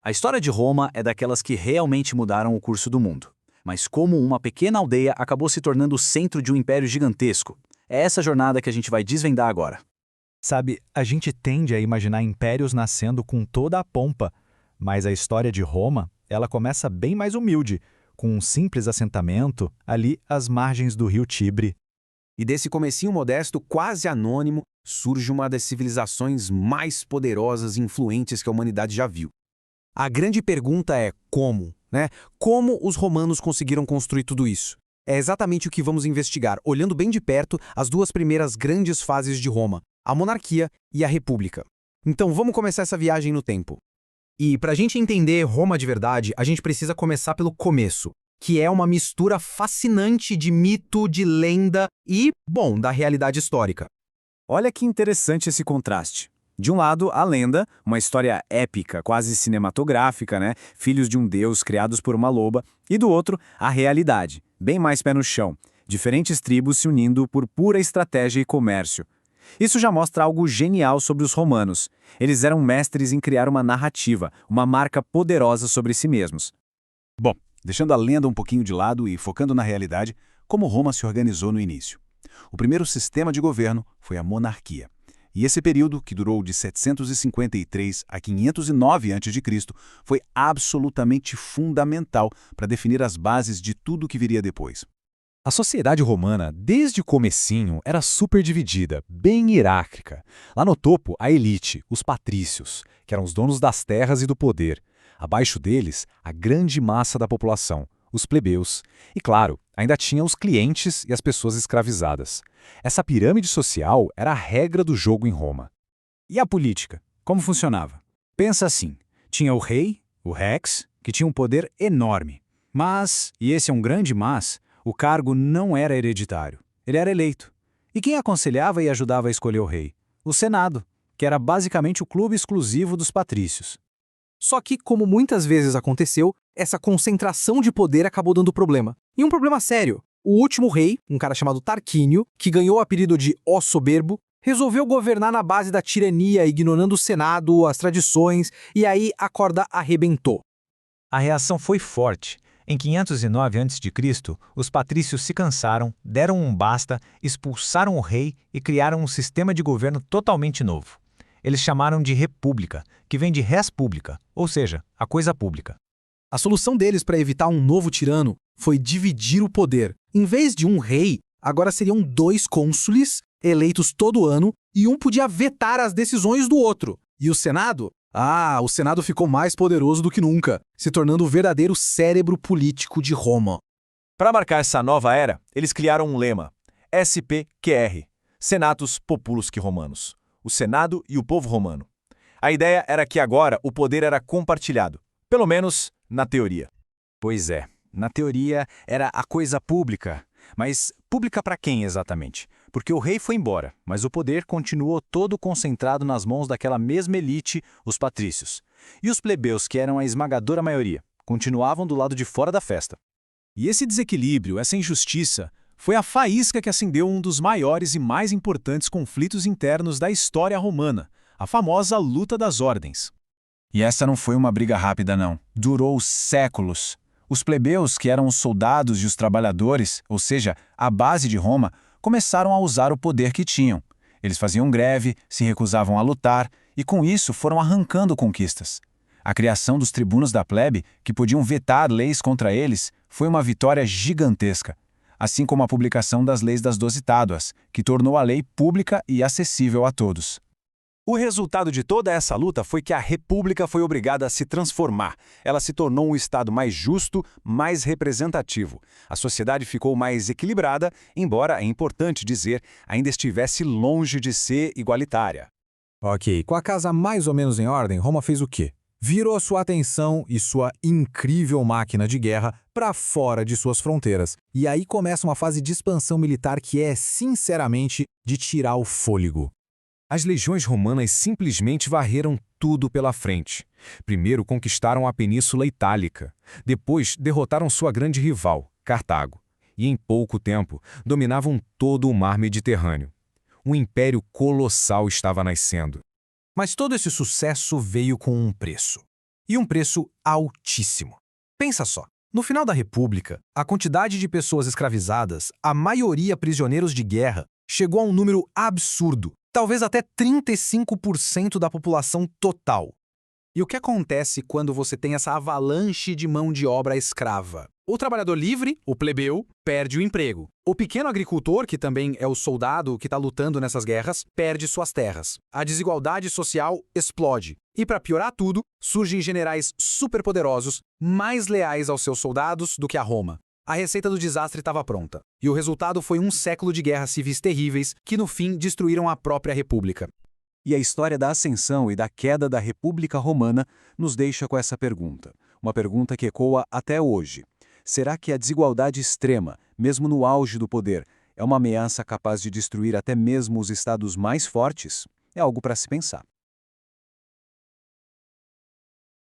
A história de Roma é daquelas que realmente mudaram o curso do mundo. Mas como uma pequena aldeia acabou se tornando o centro de um império gigantesco. É essa jornada que a gente vai desvendar agora. Sabe, a gente tende a imaginar impérios nascendo com toda a pompa, mas a história de Roma, ela começa bem mais humilde, com um simples assentamento ali às margens do rio Tibre. E desse comecinho modesto, quase anônimo, surge uma das civilizações mais poderosas e influentes que a humanidade já viu. A grande pergunta é como, né? Como os romanos conseguiram construir tudo isso? É exatamente o que vamos investigar, olhando bem de perto as duas primeiras grandes fases de Roma, a monarquia e a república. Então vamos começar essa viagem no tempo. E para a gente entender Roma de verdade, a gente precisa começar pelo começo, que é uma mistura fascinante de mito, de lenda e, bom, da realidade histórica. Olha que interessante esse contraste. De um lado, a lenda, uma história épica, quase cinematográfica, né? Filhos de um deus criados por uma loba. E do outro, a realidade, bem mais pé no chão. Diferentes tribos se unindo por pura estratégia e comércio. Isso já mostra algo genial sobre os romanos. Eles eram mestres em criar uma narrativa, uma marca poderosa sobre si mesmos. Bom, deixando a lenda um pouquinho de lado e focando na realidade, como Roma se organizou no início. O primeiro sistema de governo foi a monarquia. E esse período, que durou de 753 a 509 a.C., foi absolutamente fundamental para definir as bases de tudo o que viria depois. A sociedade romana, desde o comecinho, era super dividida, bem hierárquica. Lá no topo, a elite, os patrícios, que eram os donos das terras e do poder. Abaixo deles, a grande massa da população, os plebeus. E claro, ainda tinha os clientes e as pessoas escravizadas. Essa pirâmide social era a regra do jogo em Roma. E a política? Como funcionava? Pensa assim, tinha o rei, o rex, que tinha um poder enorme. Mas, e esse é um grande mas, o cargo não era hereditário. Ele era eleito. E quem aconselhava e ajudava a escolher o rei? O Senado, que era basicamente o clube exclusivo dos patrícios. Só que, como muitas vezes aconteceu, essa concentração de poder acabou dando problema. E um problema sério. O último rei, um cara chamado Tarquínio, que ganhou o apelido de O Soberbo, resolveu governar na base da tirania, ignorando o Senado, as tradições, e aí a corda arrebentou. A reação foi forte. Em 509 a.C., os patrícios se cansaram, deram um basta, expulsaram o rei e criaram um sistema de governo totalmente novo. Eles chamaram de república, que vem de res publica, ou seja, a coisa pública. A solução deles para evitar um novo tirano foi dividir o poder. Em vez de um rei, agora seriam 2 cônsules, eleitos todo ano, e um podia vetar as decisões do outro. E o Senado? O Senado ficou mais poderoso do que nunca, se tornando o verdadeiro cérebro político de Roma. Para marcar essa nova era, eles criaram um lema, SPQR, Senatus Populusque Romanos, o Senado e o povo romano. A ideia era que agora o poder era compartilhado, pelo menos na teoria. Pois é, na teoria era a coisa pública. Mas pública para quem exatamente? Porque o rei foi embora, mas o poder continuou todo concentrado nas mãos daquela mesma elite, os patrícios. E os plebeus, que eram a esmagadora maioria, continuavam do lado de fora da festa. E esse desequilíbrio, essa injustiça, foi a faísca que acendeu um dos maiores e mais importantes conflitos internos da história romana, a famosa Luta das Ordens. E essa não foi uma briga rápida, não. Durou séculos. Os plebeus, que eram os soldados e os trabalhadores, ou seja, a base de Roma, começaram a usar o poder que tinham. Eles faziam greve, se recusavam a lutar e, com isso, foram arrancando conquistas. A criação dos tribunos da plebe, que podiam vetar leis contra eles, foi uma vitória gigantesca, assim como a publicação das leis das 12 tábuas, que tornou a lei pública e acessível a todos. O resultado de toda essa luta foi que a República foi obrigada a se transformar. Ela se tornou um Estado mais justo, mais representativo. A sociedade ficou mais equilibrada, embora, é importante dizer, ainda estivesse longe de ser igualitária. Ok, com a casa mais ou menos em ordem, Roma fez o quê? Virou sua atenção e sua incrível máquina de guerra para fora de suas fronteiras. E aí começa uma fase de expansão militar que é, sinceramente, de tirar o fôlego. As legiões romanas simplesmente varreram tudo pela frente. Primeiro conquistaram a Península Itálica, depois derrotaram sua grande rival, Cartago, e em pouco tempo dominavam todo o mar Mediterrâneo. Um império colossal estava nascendo. Mas todo esse sucesso veio com um preço. E um preço altíssimo. Pensa só. No final da República, a quantidade de pessoas escravizadas, a maioria prisioneiros de guerra, chegou a um número absurdo, talvez até 35% da população total. E o que acontece quando você tem essa avalanche de mão de obra escrava? O trabalhador livre, o plebeu, perde o emprego. O pequeno agricultor, que também é o soldado que está lutando nessas guerras, perde suas terras. A desigualdade social explode. E para piorar tudo, surgem generais superpoderosos, mais leais aos seus soldados do que a Roma. A receita do desastre estava pronta. E o resultado foi um século de guerras civis terríveis que, no fim, destruíram a própria República. E a história da ascensão e da queda da República Romana nos deixa com essa pergunta. Uma pergunta que ecoa até hoje. Será que a desigualdade extrema, mesmo no auge do poder, é uma ameaça capaz de destruir até mesmo os estados mais fortes? É algo para se pensar.